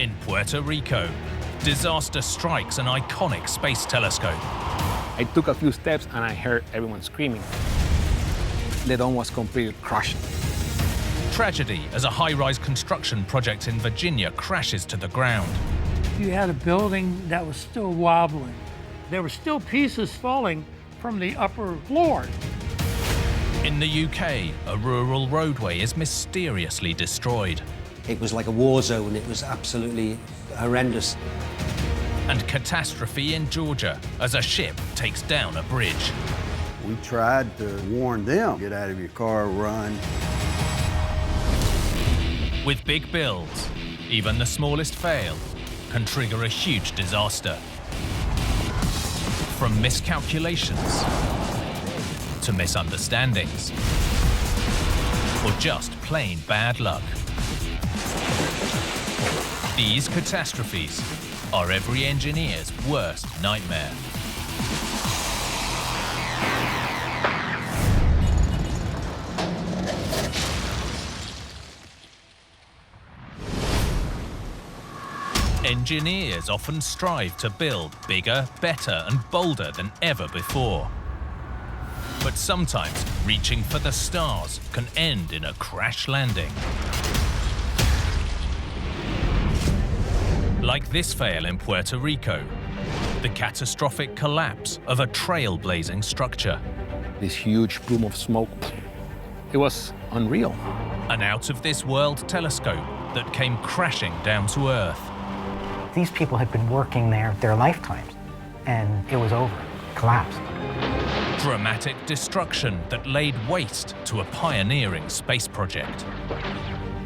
In Puerto Rico, disaster strikes an iconic space telescope. I took a few steps and I heard everyone screaming. The dome was completely crushed. Tragedy as a high-rise construction project in Virginia crashes to the ground. You had a building that was still wobbling. There were still pieces falling from the upper floor. In the UK, a rural roadway is mysteriously destroyed. It was like a war zone. It was absolutely horrendous. And catastrophe in Georgia as a ship takes down a bridge. We tried to warn them, get out of your car, run. With big builds, even the smallest fail can trigger a huge disaster. From miscalculations to misunderstandings, or just plain bad luck. These catastrophes are every engineer's worst nightmare. Engineers often strive to build bigger, better, and bolder than ever before. But sometimes reaching for the stars can end in a crash landing. Like this fail in Puerto Rico, the catastrophic collapse of a trailblazing structure. This huge plume of smoke, it was unreal. An out-of-this-world telescope that came crashing down to Earth. These people had been working there their lifetimes, and it was over, collapsed. Dramatic destruction that laid waste to a pioneering space project.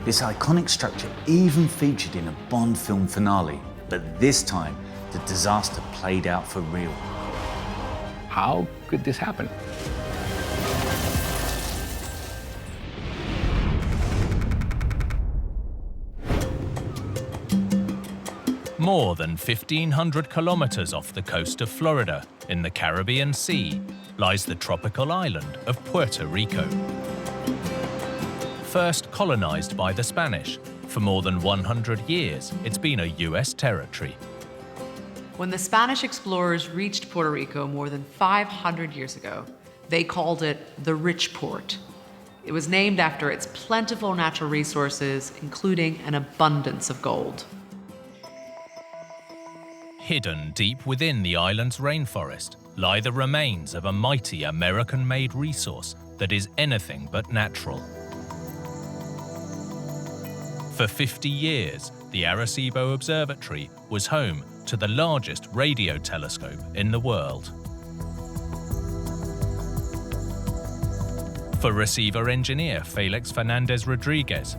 This iconic structure even featured in a Bond film finale, but this time the disaster played out for real. How could this happen? More than 1,500 kilometers off the coast of Florida, in the Caribbean Sea, lies the tropical island of Puerto Rico. First colonized by the Spanish, for more than 100 years, it's been a US territory. When the Spanish explorers reached Puerto Rico more than 500 years ago, they called it the Rich Port. It was named after its plentiful natural resources, including an abundance of gold. Hidden deep within the island's rainforest lie the remains of a mighty American-made resource that is anything but natural. For 50 years, the Arecibo Observatory was home to the largest radio telescope in the world. For receiver engineer Felix Fernandez Rodriguez,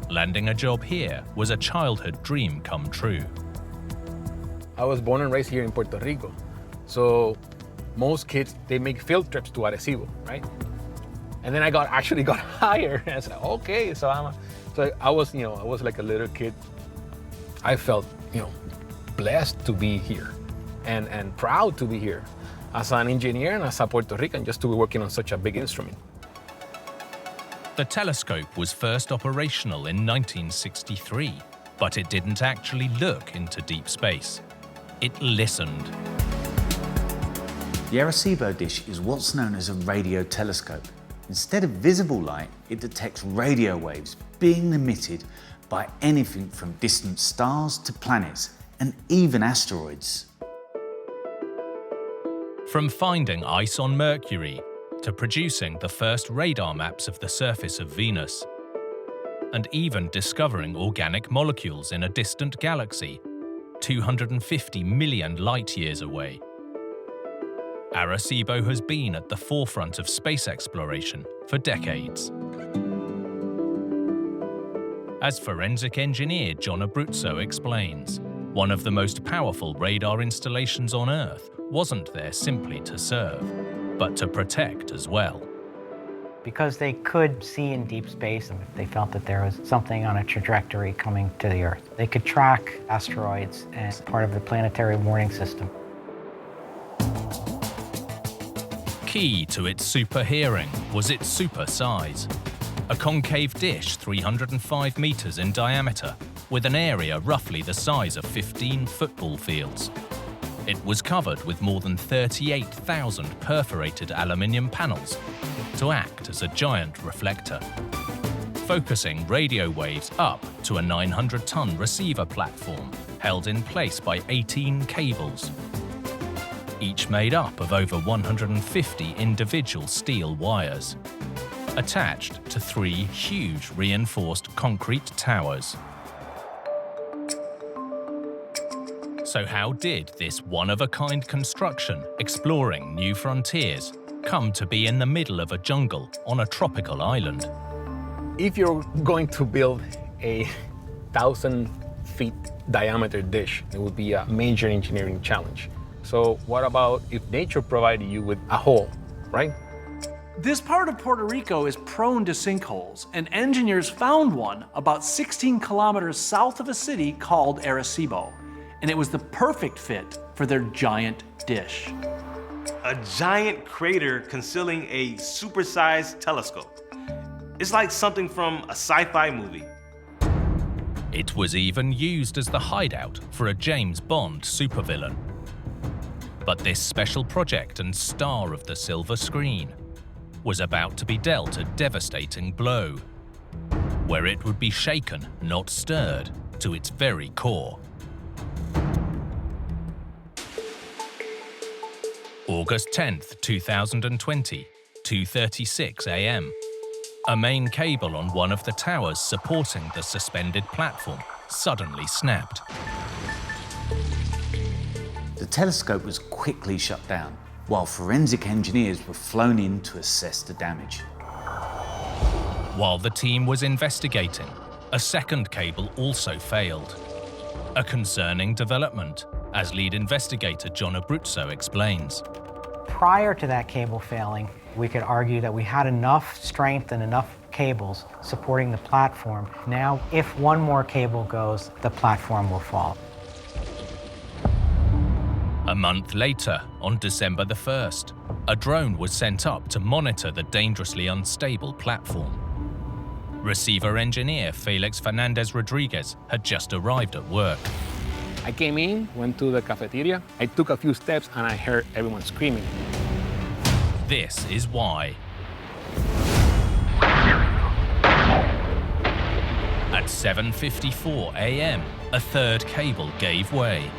landing a job here was a childhood dream come true. I was born and raised here in Puerto Rico. So most kids, they make field trips to Arecibo, right? And then I actually got hired. And I said, okay, so I was like a little kid. I felt, blessed to be here and proud to be here as an engineer and as a Puerto Rican, just to be working on such a big instrument. The telescope was first operational in 1963, but it didn't actually look into deep space. It listened. The Arecibo dish is what's known as a radio telescope. Instead of visible light, it detects radio waves being emitted by anything from distant stars to planets, and even asteroids. From finding ice on Mercury to producing the first radar maps of the surface of Venus, and even discovering organic molecules in a distant galaxy 250 million light-years away. Arecibo has been at the forefront of space exploration for decades. As forensic engineer John Abruzzo explains, one of the most powerful radar installations on Earth wasn't there simply to serve, but to protect as well. Because they could see in deep space, and if they felt that there was something on a trajectory coming to the Earth, they could track asteroids as part of the planetary warning system. Key to its super hearing was its super size. A concave dish 305 meters in diameter with an area roughly the size of 15 football fields. It was covered with more than 38,000 perforated aluminium panels to act as a giant reflector, focusing radio waves up to a 900-ton receiver platform held in place by 18 cables, each made up of over 150 individual steel wires, attached to 3 huge reinforced concrete towers. So how did this one-of-a-kind construction exploring new frontiers come to be in the middle of a jungle on a tropical island? If you're going to build a 1,000 feet diameter dish, it would be a major engineering challenge. So what about if nature provided you with a hole, right? This part of Puerto Rico is prone to sinkholes, and engineers found one about 16 kilometers south of a city called Arecibo, and it was the perfect fit for their giant dish. A giant crater concealing a supersized telescope. It's like something from a sci-fi movie. It was even used as the hideout for a James Bond supervillain. But this special project and star of the silver screen was about to be dealt a devastating blow, where it would be shaken, not stirred, to its very core. August 10th, 2020, 2:36 a.m. A main cable on one of the towers supporting the suspended platform suddenly snapped. The telescope was quickly shut down, while forensic engineers were flown in to assess the damage. While the team was investigating, a second cable also failed. A concerning development, as lead investigator John Abruzzo explains. Prior to that cable failing, we could argue that we had enough strength and enough cables supporting the platform. Now, if one more cable goes, the platform will fall. A month later, on December the 1st, a drone was sent up to monitor the dangerously unstable platform. Receiver engineer Felix Fernandez Rodriguez had just arrived at work. I came in, went to the cafeteria, I took a few steps and I heard everyone screaming. This is why. At 7:54 a.m., a third cable gave way.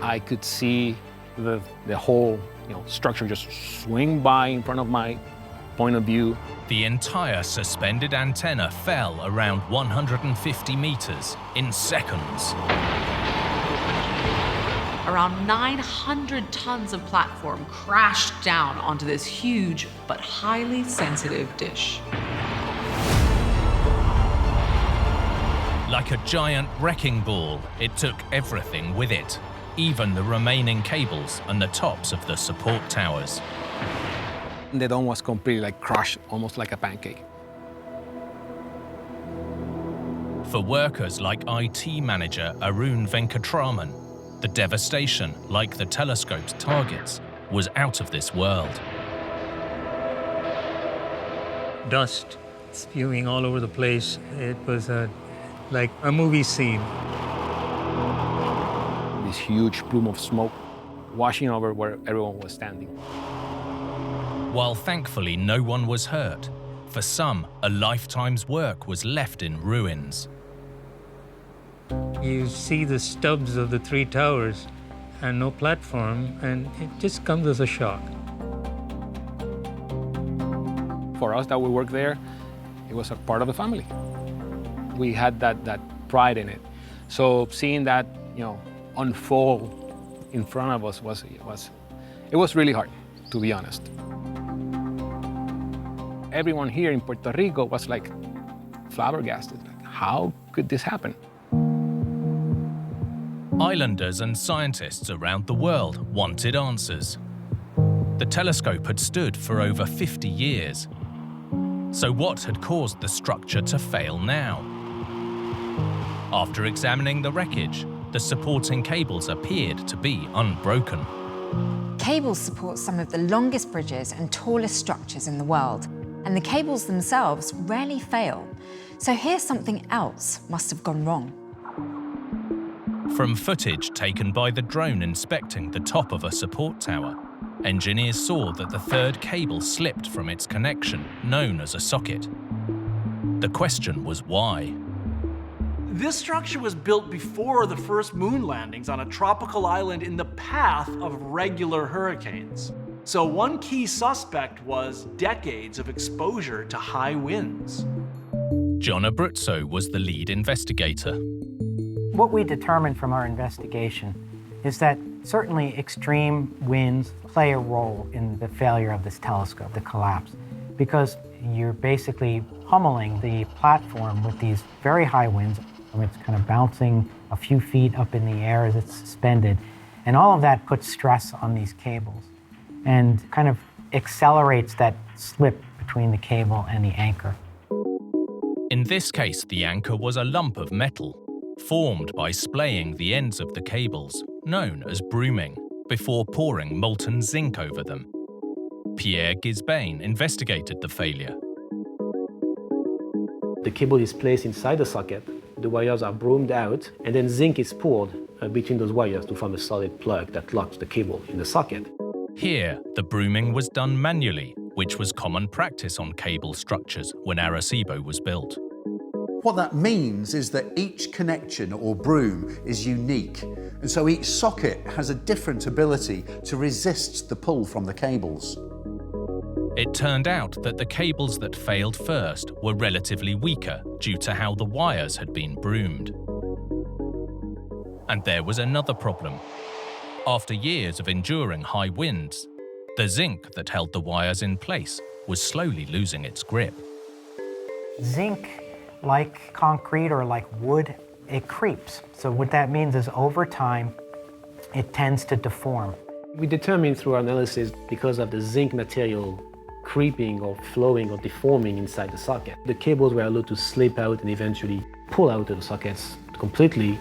I could see the whole structure just swing by in front of my point of view. The entire suspended antenna fell around 150 meters in seconds. Around 900 tons of platform crashed down onto this huge but highly sensitive dish. Like a giant wrecking ball, it took everything with it, even the remaining cables and the tops of the support towers. The dome was completely crushed, almost like a pancake. For workers like IT manager Arun Venkatraman, the devastation, like the telescope's targets, was out of this world. Dust spewing all over the place. It was like a movie scene. This huge plume of smoke washing over where everyone was standing. While thankfully no one was hurt, for some, a lifetime's work was left in ruins. You see the stubs of the 3 towers and no platform, and it just comes as a shock. For us that we worked there, it was a part of the family. We had that pride in it. So seeing that, unfold in front of us was really hard, to be honest. Everyone here in Puerto Rico was flabbergasted. How could this happen? Islanders and scientists around the world wanted answers. The telescope had stood for over 50 years. So what had caused the structure to fail now? After examining the wreckage, the supporting cables appeared to be unbroken. Cables support some of the longest bridges and tallest structures in the world, and the cables themselves rarely fail. So here something else must have gone wrong. From footage taken by the drone inspecting the top of a support tower, engineers saw that the third cable slipped from its connection, known as a socket. The question was why? This structure was built before the first moon landings on a tropical island in the path of regular hurricanes. So one key suspect was decades of exposure to high winds. John Abruzzo was the lead investigator. What we determined from our investigation is that certainly extreme winds play a role in the failure of this telescope, the collapse, because you're basically pummeling the platform with these very high winds. It's kind of bouncing a few feet up in the air as it's suspended, and all of that puts stress on these cables and kind of accelerates that slip between the cable and the anchor. In this case, the anchor was a lump of metal, formed by splaying the ends of the cables, known as brooming, before pouring molten zinc over them. Pierre Gisbane investigated the failure. The cable is placed inside the socket, the wires are broomed out, and then zinc is poured between those wires to form a solid plug that locks the cable in the socket. Here, the brooming was done manually, which was common practice on cable structures when Arecibo was built. What that means is that each connection or broom is unique, and so each socket has a different ability to resist the pull from the cables. It turned out that the cables that failed first were relatively weaker due to how the wires had been broomed. And there was another problem. After years of enduring high winds, the zinc that held the wires in place was slowly losing its grip. Zinc, like concrete or like wood, it creeps. So what that means is over time, it tends to deform. We determined through our analysis, because of the zinc material creeping or flowing or deforming inside the socket, the cables were allowed to slip out and eventually pull out of the sockets completely.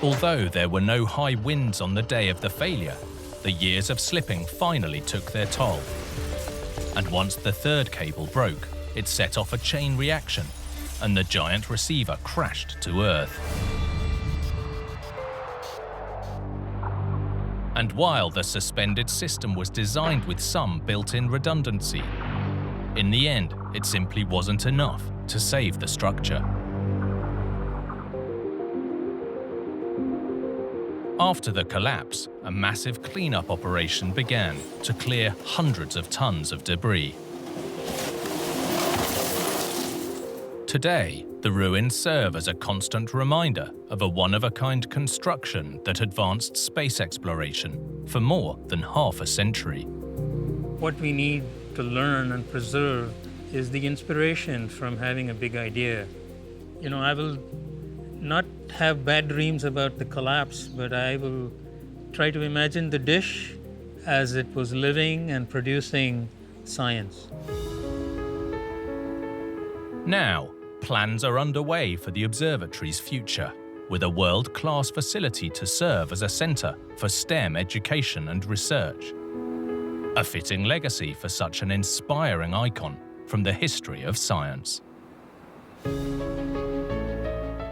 Although there were no high winds on the day of the failure, the years of slipping finally took their toll. And once the third cable broke, it set off a chain reaction, and the giant receiver crashed to Earth. And while the suspended system was designed with some built-in redundancy, in the end, it simply wasn't enough to save the structure. After the collapse, a massive cleanup operation began to clear hundreds of tons of debris. Today, the ruins serve as a constant reminder of a one-of-a-kind construction that advanced space exploration for more than half a century. What we need to learn and preserve is the inspiration from having a big idea. You know, I will not have bad dreams about the collapse, but I will try to imagine the dish as it was living and producing science. Now, plans are underway for the observatory's future, with a world-class facility to serve as a centre for STEM education and research. A fitting legacy for such an inspiring icon from the history of science.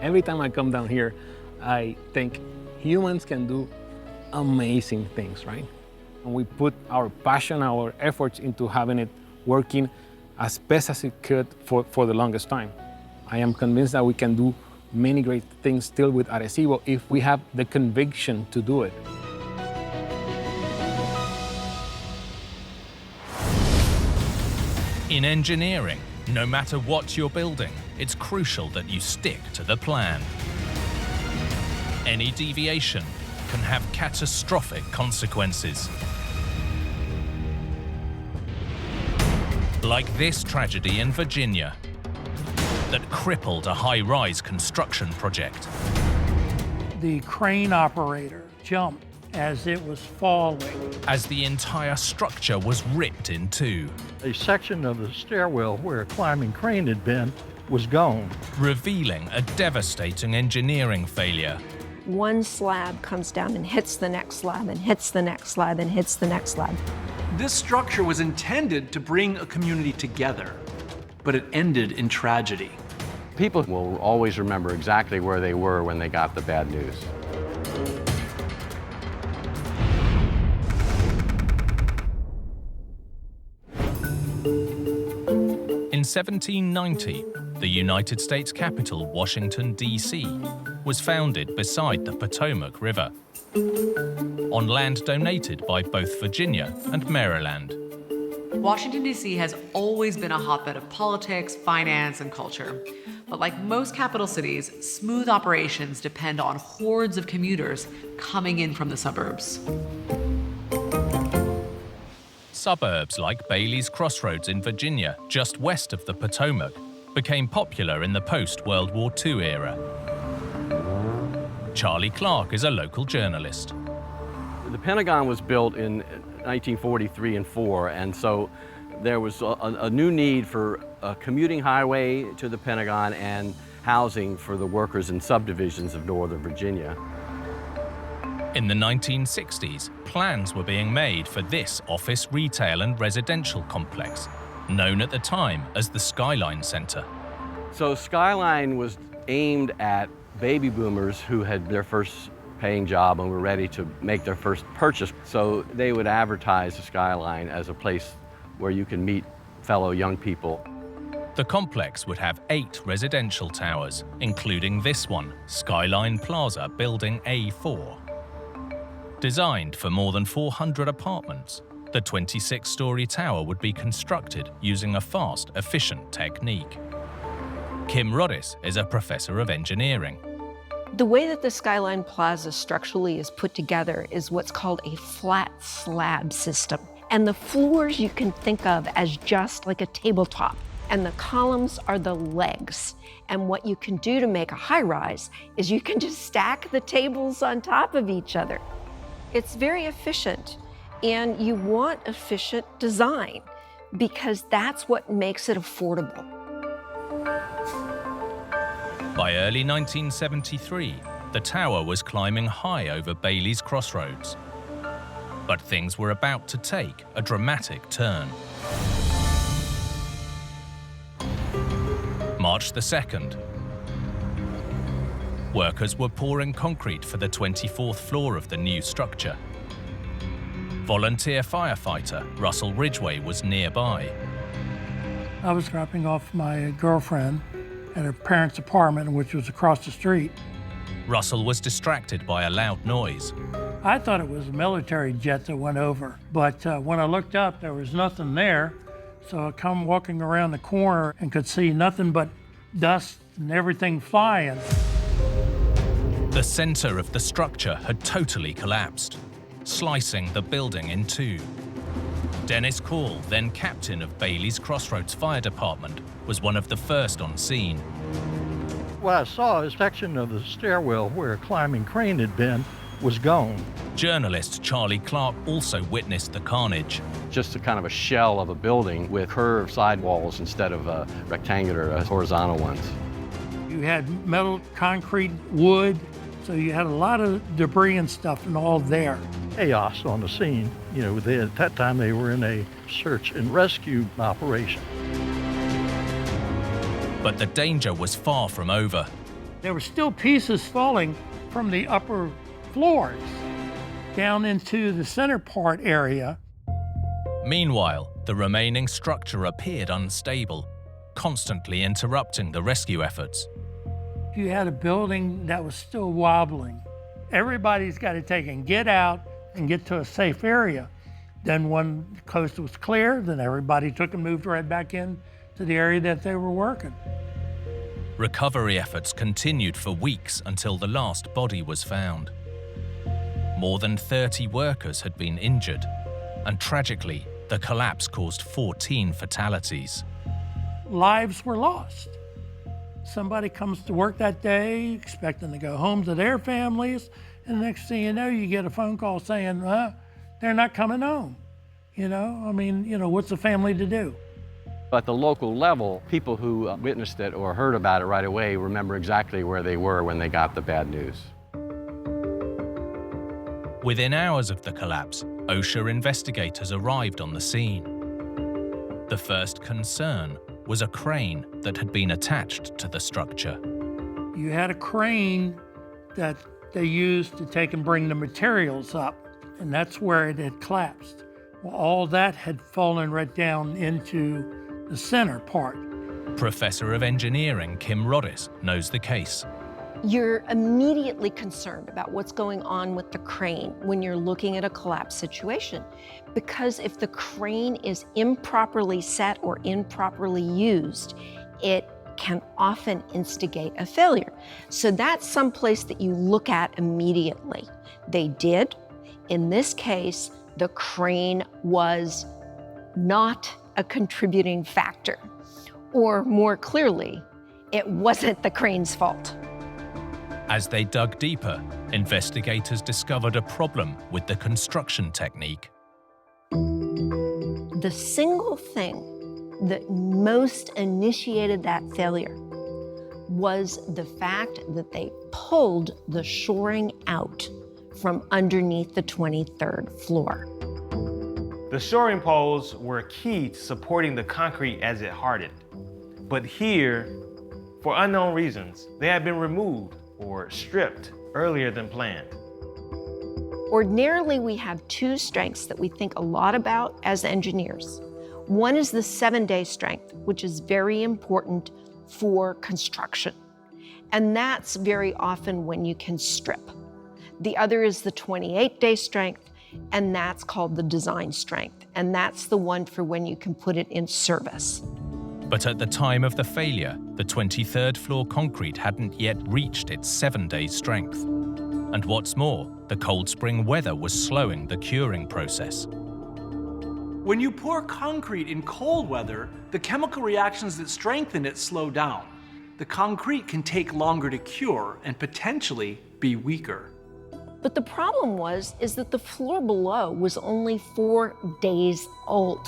Every time I come down here, I think humans can do amazing things, right? And we put our passion, our efforts into having it working as best as it could for the longest time. I am convinced that we can do many great things still with Arecibo if we have the conviction to do it. In engineering, no matter what you're building, it's crucial that you stick to the plan. Any deviation can have catastrophic consequences. Like this tragedy in Virginia that crippled a high-rise construction project. The crane operator jumped as it was falling. As the entire structure was ripped in two. A section of the stairwell where a climbing crane had been was gone. Revealing a devastating engineering failure. One slab comes down and hits the next slab and hits the next slab and hits the next slab. This structure was intended to bring a community together, but it ended in tragedy. People will always remember exactly where they were when they got the bad news. In 1790, the United States capital, Washington, D.C., was founded beside the Potomac River, on land donated by both Virginia and Maryland. Washington, D.C. has always been a hotbed of politics, finance, and culture. But like most capital cities, smooth operations depend on hordes of commuters coming in from the suburbs. Suburbs like Bailey's Crossroads in Virginia, just west of the Potomac, became popular in the post-World War II era. Charlie Clark is a local journalist. The Pentagon was built in 1943 and 4, and so there was a new need for a commuting highway to the Pentagon and housing for the workers in subdivisions of Northern Virginia. In the 1960s, plans were being made for this office, retail, and residential complex, known at the time as the Skyline Center. So Skyline was aimed at baby boomers who had their first paying job and were ready to make their first purchase. So they would advertise the Skyline as a place where you can meet fellow young people. The complex would have 8 residential towers, including this one, Skyline Plaza Building A4. Designed for more than 400 apartments, the 26-story tower would be constructed using a fast, efficient technique. Kim Roddis is a professor of engineering. The way that the Skyline Plaza structurally is put together is what's called a flat slab system. And the floors you can think of as just like a tabletop. And the columns are the legs. And what you can do to make a high-rise is you can just stack the tables on top of each other. It's very efficient, and you want efficient design because that's what makes it affordable. By early 1973, the tower was climbing high over Bailey's Crossroads. But things were about to take a dramatic turn. March the 2nd. Workers were pouring concrete for the 24th floor of the new structure. Volunteer firefighter Russell Ridgway was nearby. I was dropping off my girlfriend at her parents' apartment, which was across the street. Russell was distracted by a loud noise. I thought it was a military jet that went over, but when I looked up, there was nothing there. So I come walking around the corner and could see nothing but dust and everything flying. The center of the structure had totally collapsed, slicing the building in two. Dennis Call, then captain of Bailey's Crossroads Fire Department, was one of the first on scene. What I saw, a section of the stairwell where a climbing crane had been was gone. Journalist Charlie Clark also witnessed the carnage. Just a kind of a shell of a building with curved sidewalls instead of rectangular, horizontal ones. You had metal, concrete, wood, so you had a lot of debris and stuff and all there. Chaos on the scene. You know, at that time they were in a search and rescue operation. But the danger was far from over. There were still pieces falling from the upper floors down into the center part area. Meanwhile, the remaining structure appeared unstable, constantly interrupting the rescue efforts. You had a building that was still wobbling. Everybody's got to take and get out and get to a safe area. Then when the coast was clear, then everybody took and moved right back in to the area that they were working. Recovery efforts continued for weeks until the last body was found. More than 30 workers had been injured, and tragically, the collapse caused 14 fatalities. Lives were lost. Somebody comes to work that day expecting to go home to their families, and next thing you know, you get a phone call saying, they're not coming home. You know, I mean, you know, what's the family to do? At the local level, people who witnessed it or heard about it right away remember exactly where they were when they got the bad news. Within hours of the collapse, OSHA investigators arrived on the scene. The first concern was a crane that had been attached to the structure. You had a crane that they used to take and bring the materials up, and that's where it had collapsed. Well, all that had fallen right down into the center part. Professor of Engineering Kim Roddis knows the case. You're immediately concerned about what's going on with the crane when you're looking at a collapse situation. Because if the crane is improperly set or improperly used, it can often instigate a failure. So that's someplace that you look at immediately. They did. In this case, the crane was not a contributing factor. Or more clearly, it wasn't the crane's fault. As they dug deeper, investigators discovered a problem with the construction technique. The single thing that most initiated that failure was the fact that they pulled the shoring out from underneath the 23rd floor. The shoring poles were key to supporting the concrete as it hardened. But here, for unknown reasons, they had been removed or stripped earlier than planned. Ordinarily, we have two strengths that we think a lot about as engineers. One is the 7-day strength, which is very important for construction. And that's very often when you can strip. The other is the 28-day strength, and that's called the design strength. And that's the one for when you can put it in service. But at the time of the failure, the 23rd floor concrete hadn't yet reached its 7-day strength. And what's more, the cold spring weather was slowing the curing process. When you pour concrete in cold weather, the chemical reactions that strengthen it slow down. The concrete can take longer to cure and potentially be weaker. But the problem is that the floor below was only 4 days old,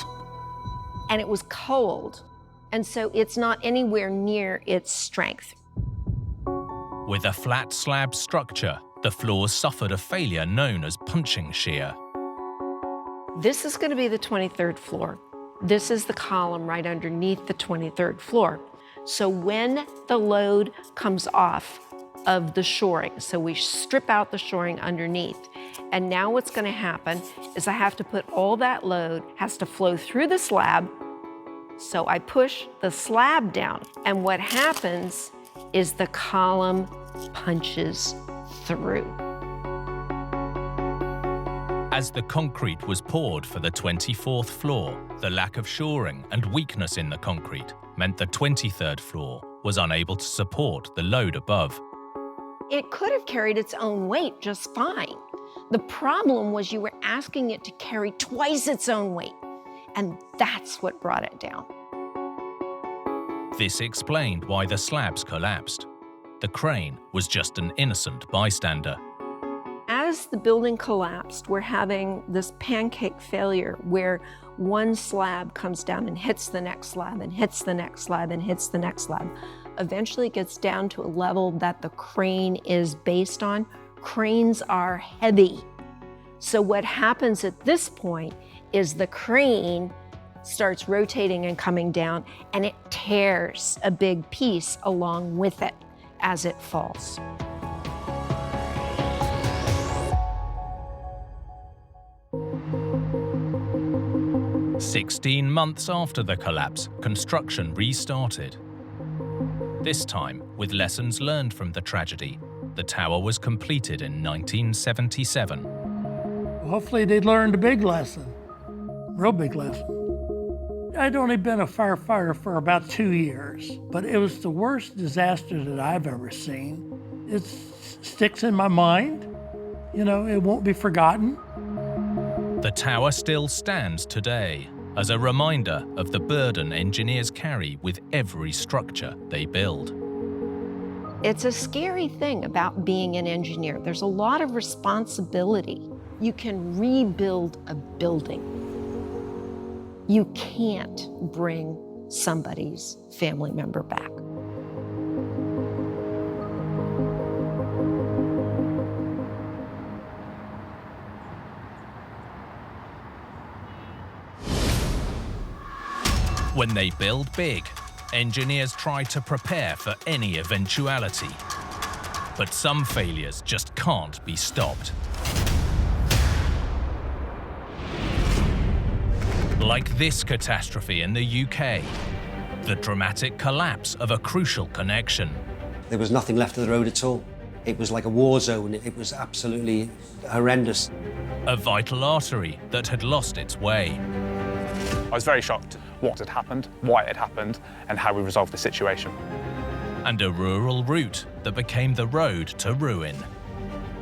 and it was cold, and so it's not anywhere near its strength. With a flat slab structure, the floor suffered a failure known as punching shear. This is going to be the 23rd floor. This is the column right underneath the 23rd floor. So when the load comes off of the shoring, so we strip out the shoring underneath, and now what's going to happen is I have to put all that load, has to flow through the slab, so I push the slab down, and what happens is the column punches through. As the concrete was poured for the 24th floor, the lack of shoring and weakness in the concrete meant the 23rd floor was unable to support the load above. It could have carried its own weight just fine. The problem was you were asking it to carry twice its own weight, and that's what brought it down. This explained why the slabs collapsed. The crane was just an innocent bystander. As the building collapsed, we're having this pancake failure where one slab comes down and hits the next slab and hits the next slab and hits the next slab. Eventually it gets down to a level that the crane is based on. Cranes are heavy. So what happens at this point is the crane starts rotating and coming down, and it tears a big piece along with it as it falls. "16 months after the collapse, construction restarted. This time, with lessons learned from the tragedy, the tower was completed in 1977. Hopefully they learned a big lesson, real big lesson. I'd only been a firefighter for about 2 years, but it was the worst disaster that I've ever seen. It sticks in my mind. You know, it won't be forgotten. The tower still stands today as a reminder of the burden engineers carry with every structure they build. It's a scary thing about being an engineer. There's a lot of responsibility. You can rebuild a building. You can't bring somebody's family member back. When they build big, engineers try to prepare for any eventuality. But some failures just can't be stopped. Like this catastrophe in the UK, the dramatic collapse of a crucial connection. There was nothing left of the road at all. It was like a war zone. It was absolutely horrendous. A vital artery that had lost its way. I was very shocked what had happened, why it had happened, and how we resolved the situation. And a rural route that became the road to ruin.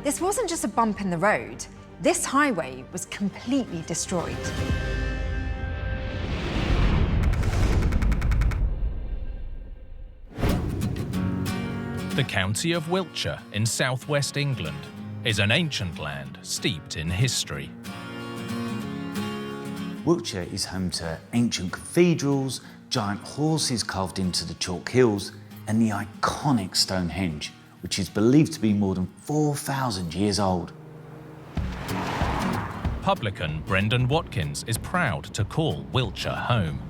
This wasn't just a bump in the road. This highway was completely destroyed. The county of Wiltshire in southwest England is an ancient land steeped in history. Wiltshire is home to ancient cathedrals, giant horses carved into the chalk hills, and the iconic Stonehenge, which is believed to be more than 4,000 years old. Publican Brendan Watkins is proud to call Wiltshire home.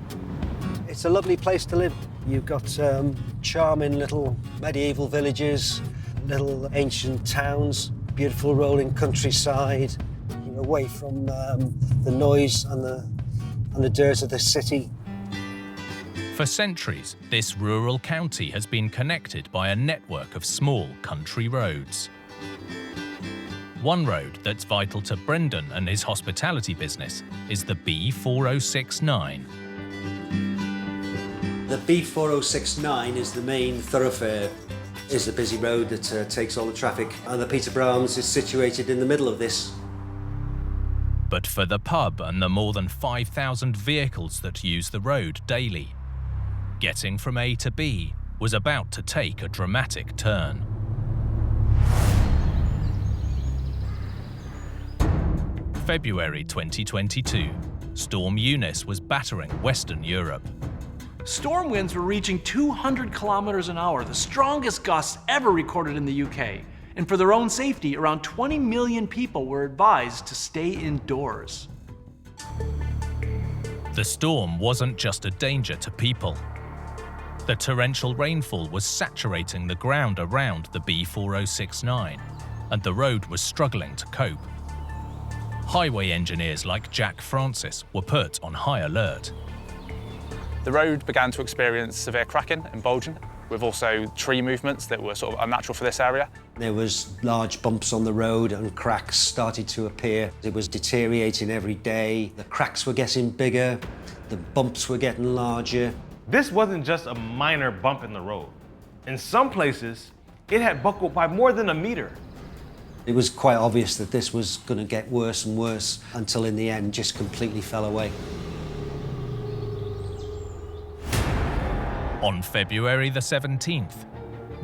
It's a lovely place to live. You've got charming little medieval villages, little ancient towns, beautiful rolling countryside, away from the noise and the dirt of the city. For centuries, this rural county has been connected by a network of small country roads. One road that's vital to Brendan and his hospitality business is the B4069. The B4069 is the main thoroughfare. It's a busy road that takes all the traffic, and the Peterborough Arms is situated in the middle of this. But for the pub and the more than 5,000 vehicles that use the road daily, getting from A to B was about to take a dramatic turn. February 2022, Storm Eunice was battering Western Europe. Storm winds were reaching 200 kilometers an hour, the strongest gusts ever recorded in the UK. And for their own safety, around 20 million people were advised to stay indoors. The storm wasn't just a danger to people. The torrential rainfall was saturating the ground around the B4069, and the road was struggling to cope. Highway engineers like Jack Francis were put on high alert. The road began to experience severe cracking and bulging, with also tree movements that were sort of unnatural for this area. There was large bumps on the road and cracks started to appear. It was deteriorating every day. The cracks were getting bigger, the bumps were getting larger. This wasn't just a minor bump in the road. In some places, it had buckled by more than a meter. It was quite obvious that this was going to get worse and worse until in the end just completely fell away. On February the 17th,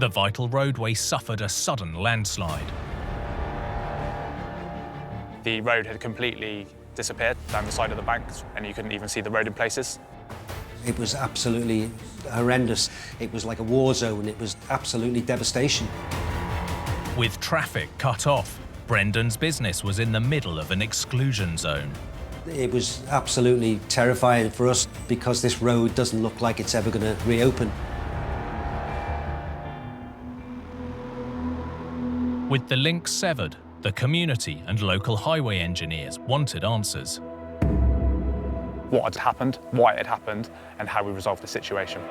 the vital roadway suffered a sudden landslide. The road had completely disappeared down the side of the banks, and you couldn't even see the road in places. It was absolutely horrendous. It was like a war zone. It was absolutely devastation. With traffic cut off, Brendan's business was in the middle of an exclusion zone. It was absolutely terrifying for us because this road doesn't look like it's ever going to reopen. With the link severed, the community and local highway engineers wanted answers. What had happened, why it had happened, and how we resolved the situation.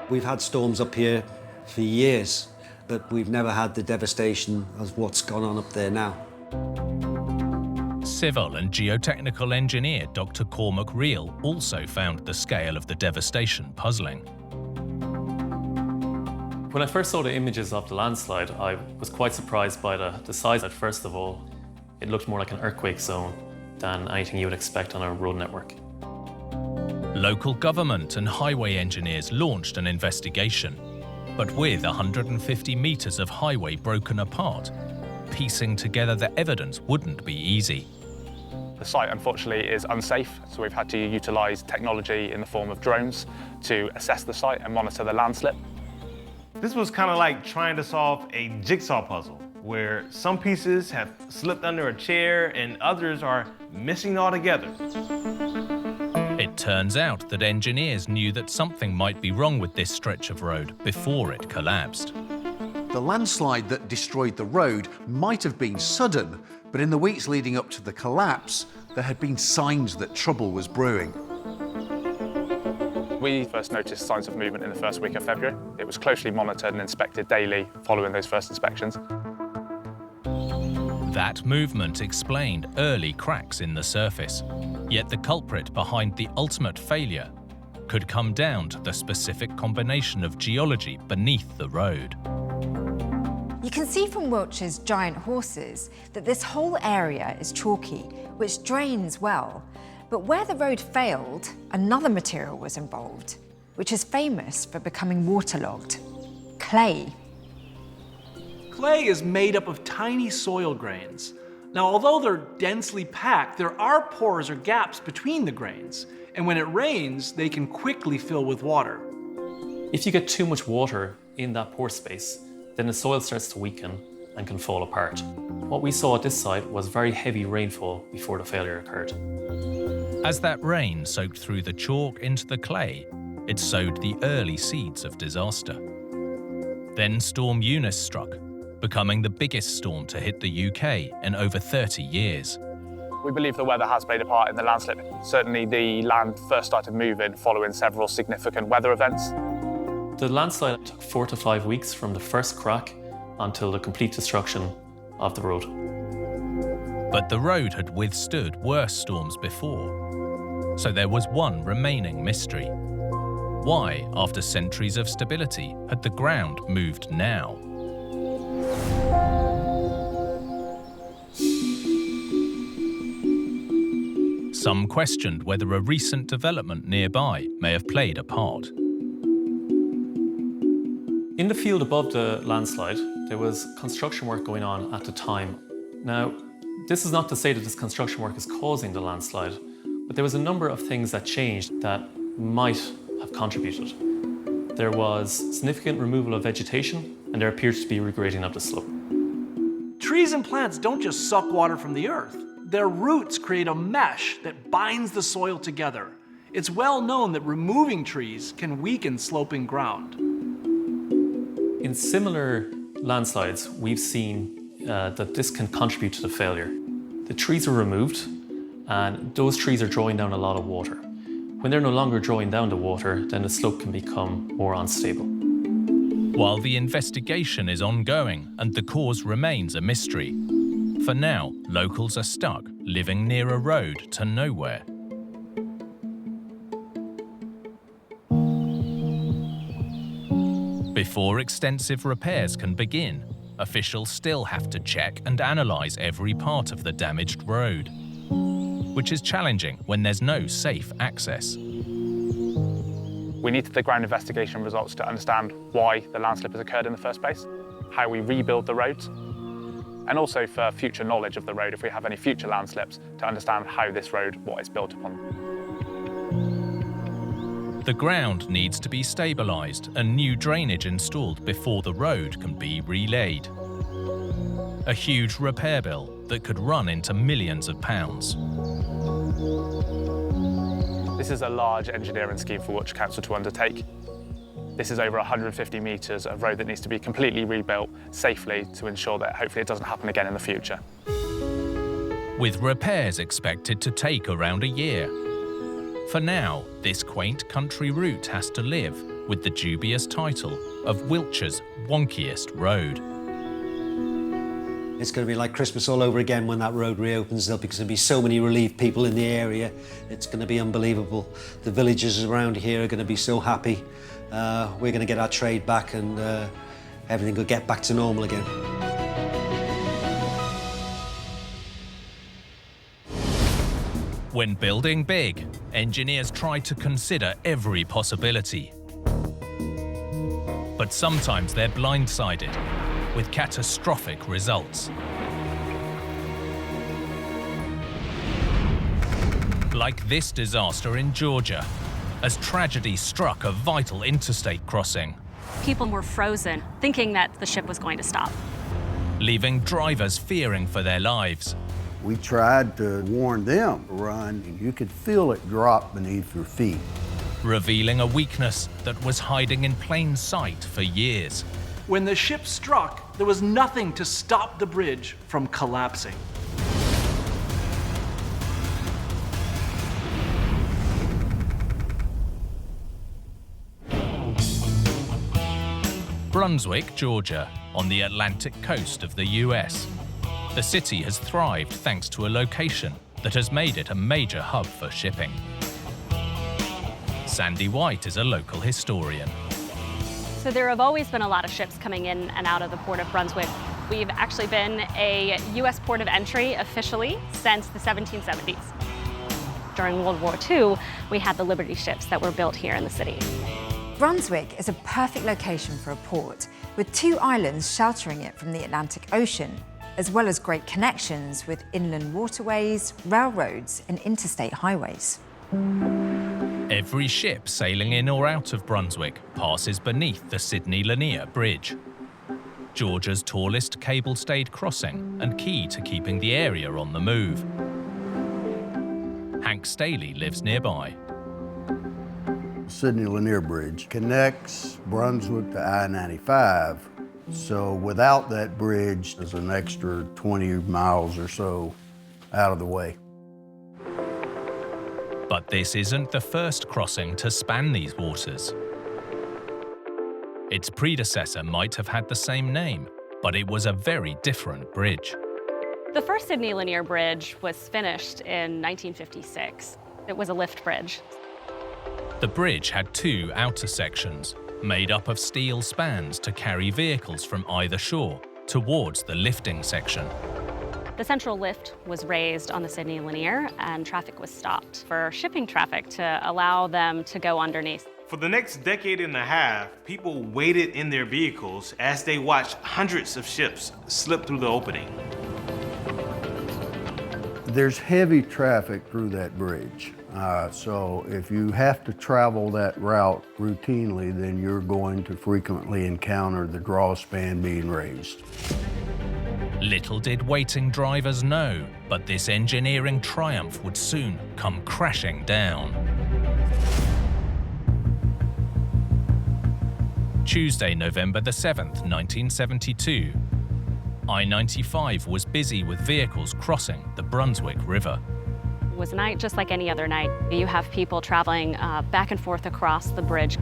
We've had storms up here for years, but we've never had the devastation of what's gone on up there now. Civil and geotechnical engineer Dr. Cormac Reel also found the scale of the devastation puzzling. When I first saw the images of the landslide, I was quite surprised by the size. First of all, it looked more like an earthquake zone than anything you would expect on a road network. Local government and highway engineers launched an investigation, but with 150 meters of highway broken apart, piecing together the evidence wouldn't be easy. The site, unfortunately, is unsafe, so we've had to utilize technology in the form of drones to assess the site and monitor the landslip. This was kind of like trying to solve a jigsaw puzzle, where some pieces have slipped under a chair and others are missing altogether. It Turns out that engineers knew that something might be wrong with this stretch of road before it collapsed. The landslide that destroyed the road might have been sudden, but in the weeks leading up to the collapse, there had been signs that trouble was brewing. We first noticed signs of movement in the first week of February. It was closely monitored and inspected daily following those first inspections. That movement explained early cracks in the surface. Yet the culprit behind the ultimate failure could come down to the specific combination of geology beneath the road. You can see from Wiltshire's giant horses that this whole area is chalky, which drains well. But where the road failed, another material was involved, which is famous for becoming waterlogged: clay. Clay is made up of tiny soil grains. Now, although they're densely packed, there are pores or gaps between the grains, and when it rains, they can quickly fill with water. If you get too much water in that pore space, then the soil starts to weaken and can fall apart. What we saw at this site was very heavy rainfall before the failure occurred. As that rain soaked through the chalk into the clay, it sowed the early seeds of disaster. Then Storm Eunice struck, becoming the biggest storm to hit the UK in over 30 years. We believe the weather has played a part in the landslip. Certainly the land first started moving following several significant weather events. The landslide took 4 to 5 weeks from the first crack until the complete destruction of the road. But the road had withstood worse storms before, so there was one remaining mystery. Why, after centuries of stability, had the ground moved now? Some questioned whether a recent development nearby may have played a part. In the field above the landslide, there was construction work going on at the time. Now, this is not to say that this construction work is causing the landslide, but there was a number of things that changed that might have contributed. There was significant removal of vegetation, and there appears to be regrading of the slope. Trees and plants don't just suck water from the earth. Their roots create a mesh that binds the soil together. It's well known that removing trees can weaken sloping ground. In similar landslides, we've seen that this can contribute to the failure. The trees are removed, and those trees are drawing down a lot of water. When they're no longer drawing down the water, then the slope can become more unstable. While the investigation is ongoing and the cause remains a mystery, for now, locals are stuck living near a road to nowhere. Before extensive repairs can begin, officials still have to check and analyse every part of the damaged road, which is challenging when there's no safe access. We needed the ground investigation results to understand why the landslip has occurred in the first place, how we rebuild the roads, and also for future knowledge of the road if we have any future landslips to understand how this road, what it's built upon. The ground needs to be stabilised and new drainage installed before the road can be relaid. A huge repair bill that could run into millions of pounds. This is a large engineering scheme for Wiltshire Council to undertake. This is over 150 metres of road that needs to be completely rebuilt safely to ensure that hopefully it doesn't happen again in the future. With repairs expected to take around a year. For now, this quaint country route has to live with the dubious title of Wiltshire's wonkiest road. It's going to be like Christmas all over again when that road reopens. There'll be going to be so many relieved people in the area. It's going to be unbelievable. The villagers around here are going to be so happy. We're going to get our trade back and everything will get back to normal again. When building big, engineers try to consider every possibility. But sometimes they're blindsided with catastrophic results. Like this disaster in Georgia, as tragedy struck a vital interstate crossing, People were frozen, thinking that the ship was going to stop. leaving drivers fearing for their lives. We tried to warn them to run, and you could feel it drop beneath your feet. Revealing a weakness that was hiding in plain sight for years. When the ship struck, there was nothing to stop the bridge from collapsing. Brunswick, Georgia, on the Atlantic coast of the US. The city has thrived thanks to a location that has made it a major hub for shipping. Sandy White is a local historian. So there have always been a lot of ships coming in and out of the port of Brunswick. We've actually been a U.S. port of entry officially since the 1770s. During World War II, we had the Liberty ships that were built here in the city. Brunswick is a perfect location for a port, with 2 islands sheltering it from the Atlantic Ocean, as well as great connections with inland waterways, railroads, and interstate highways. Every ship sailing in or out of Brunswick passes beneath the Sydney Lanier Bridge, Georgia's tallest cable-stayed crossing and key to keeping the area on the move. Hank Staley lives nearby. Sydney Lanier Bridge connects Brunswick to I-95. So without that bridge, there's an extra 20 miles or so out of the way. But this isn't the first crossing to span these waters. Its predecessor might have had the same name, but it was a very different bridge. The first Sydney Lanier Bridge was finished in 1956. It was a lift bridge. The bridge had 2 outer sections, made up of steel spans to carry vehicles from either shore towards the lifting section. The central lift was raised on the Sydney Lanier and traffic was stopped for shipping traffic to allow them to go underneath. For the next decade and a half, people waited in their vehicles as they watched hundreds of ships slip through the opening. There's heavy traffic through that bridge. So if you have to travel that route routinely, then you're going to frequently encounter the draw span being raised. Little did waiting drivers know, but this engineering triumph would soon come crashing down. Tuesday, November the 7th, 1972. I-95 was busy with vehicles crossing the Brunswick River. It was a night just like any other night. You have people traveling back and forth across the bridge.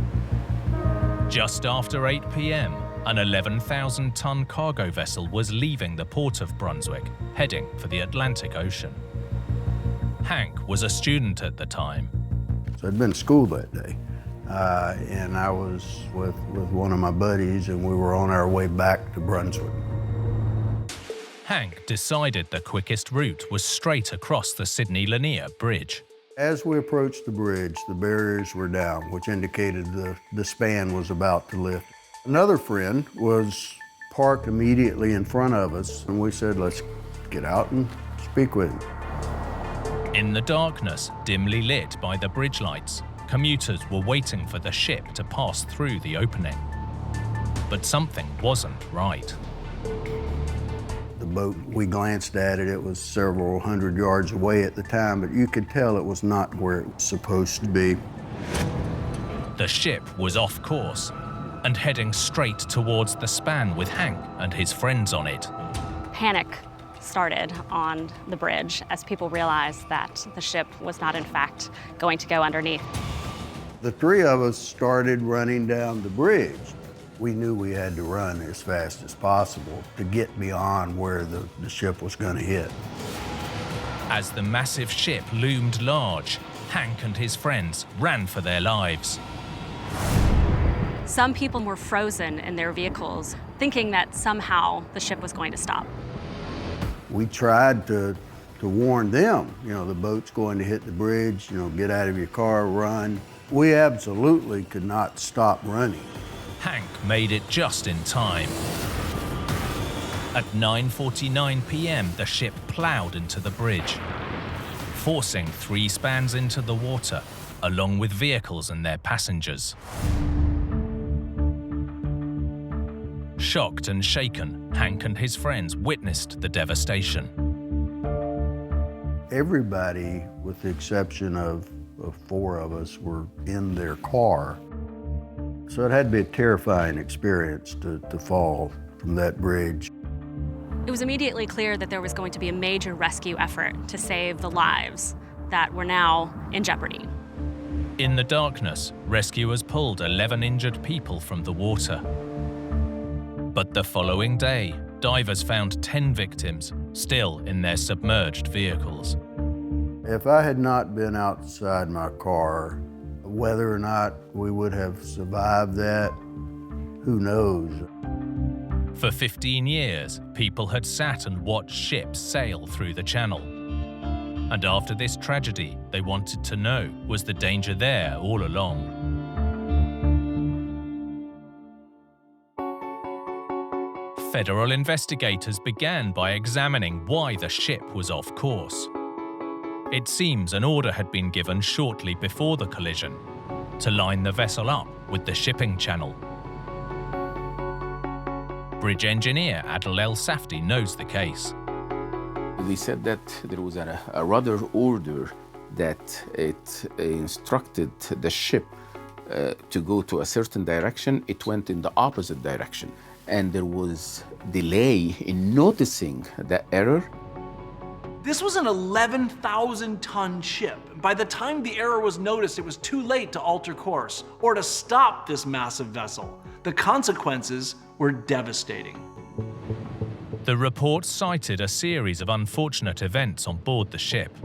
Just after 8 p.m., an 11,000-ton cargo vessel was leaving the port of Brunswick, heading for the Atlantic Ocean. Hank was a student at the time. So I'd been to school that day, and I was with one of my buddies, and we were on our way back to Brunswick. Hank decided the quickest route was straight across the Sydney Lanier Bridge. As we approached the bridge, the barriers were down, which indicated the span was about to lift. Another friend was parked immediately in front of us, and we said, let's get out and speak with him. In the darkness, dimly lit by the bridge lights, commuters were waiting for the ship to pass through the opening. But something wasn't right. The boat, we glanced at it, it was several hundred yards away at the time, but you could tell it was not where it was supposed to be. The ship was off course and heading straight towards the span with Hank and his friends on it. Panic started on the bridge as people realized that the ship was not in fact going to go underneath. The 3 of us started running down the bridge. We knew we had to run as fast as possible to get beyond where the ship was going to hit. As the massive ship loomed large, Hank and his friends ran for their lives. Some people were frozen in their vehicles, thinking that somehow the ship was going to stop. We tried to warn them, the boat's going to hit the bridge, get out of your car, run. We absolutely could not stop running. Hank made it just in time. At 9:49 p.m., the ship plowed into the bridge, forcing 3 spans into the water, along with vehicles and their passengers. Shocked and shaken, Hank and his friends witnessed the devastation. Everybody, with the exception of 4 of us, were in their car. So it had to be a terrifying experience to fall from that bridge. It was immediately clear that there was going to be a major rescue effort to save the lives that were now in jeopardy. In the darkness, rescuers pulled 11 injured people from the water. But the following day, divers found 10 victims, still in their submerged vehicles. If I had not been outside my car, whether or not we would have survived that, who knows? For 15 years, people had sat and watched ships sail through the channel. And after this tragedy, they wanted to know, was the danger there all along? Federal investigators began by examining why the ship was off course. It seems an order had been given shortly before the collision to line the vessel up with the shipping channel. Bridge engineer Adel El Safdi knows the case. They said that there was a rudder order that it instructed the ship to go to a certain direction. It went in the opposite direction. And there was delay in noticing the error. This was an 11,000-ton ship. By the time the error was noticed, it was too late to alter course or to stop this massive vessel. The consequences were devastating. The report cited a series of unfortunate events on board the ship.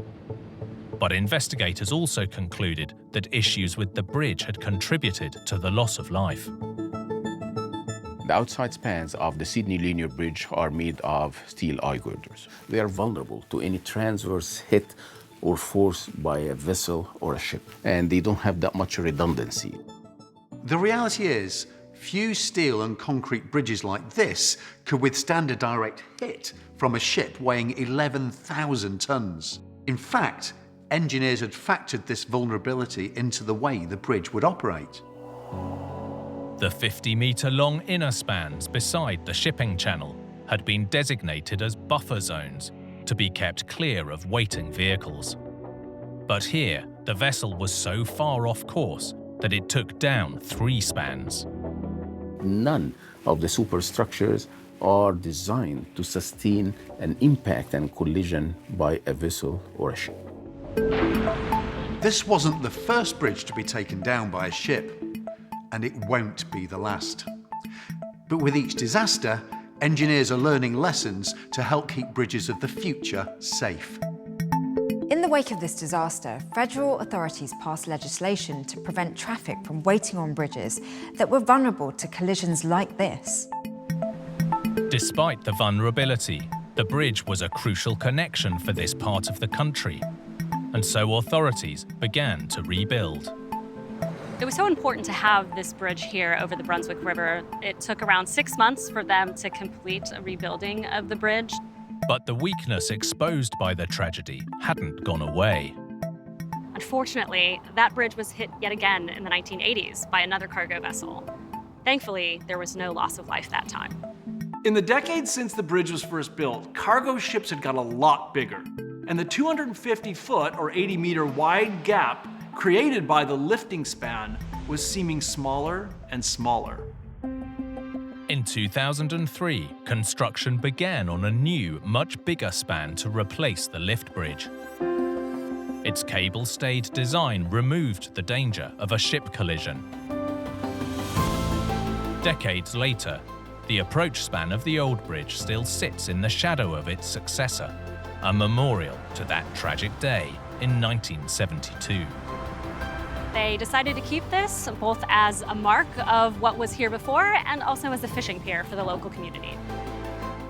But investigators also concluded that issues with the bridge had contributed to the loss of life. The outside spans of the Sydney Linear Bridge are made of steel eye girders. They are vulnerable to any transverse hit or force by a vessel or a ship, and they don't have that much redundancy. The reality is, few steel and concrete bridges like this could withstand a direct hit from a ship weighing 11,000 tons. In fact, engineers had factored this vulnerability into the way the bridge would operate. The 50-metre-long inner spans beside the shipping channel had been designated as buffer zones to be kept clear of waiting vehicles. But here, the vessel was so far off course that it took down 3 spans. None of the superstructures are designed to sustain an impact and collision by a vessel or a ship. This wasn't the first bridge to be taken down by a ship, and it won't be the last. But with each disaster, engineers are learning lessons to help keep bridges of the future safe. In the wake of this disaster, federal authorities passed legislation to prevent traffic from waiting on bridges that were vulnerable to collisions like this. Despite the vulnerability, the bridge was a crucial connection for this part of the country, and so authorities began to rebuild. It was so important to have this bridge here over the Brunswick River. It took around 6 months for them to complete a rebuilding of the bridge. But the weakness exposed by the tragedy hadn't gone away. Unfortunately, that bridge was hit yet again in the 1980s by another cargo vessel. Thankfully, there was no loss of life that time. In the decades since the bridge was first built, cargo ships had got a lot bigger. And the 250-foot or 80-meter wide gap created by the lifting span was seeming smaller and smaller. In 2003, construction began on a new, much bigger span to replace the lift bridge. Its cable-stayed design removed the danger of a ship collision. Decades later, the approach span of the old bridge still sits in the shadow of its successor, a memorial to that tragic day in 1972. They decided to keep this both as a mark of what was here before and also as a fishing pier for the local community.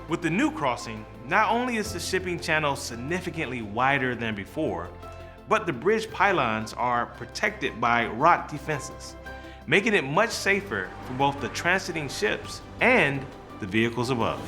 With the new crossing, not only is the shipping channel significantly wider than before, but the bridge pylons are protected by rock defenses, making it much safer for both the transiting ships and the vehicles above.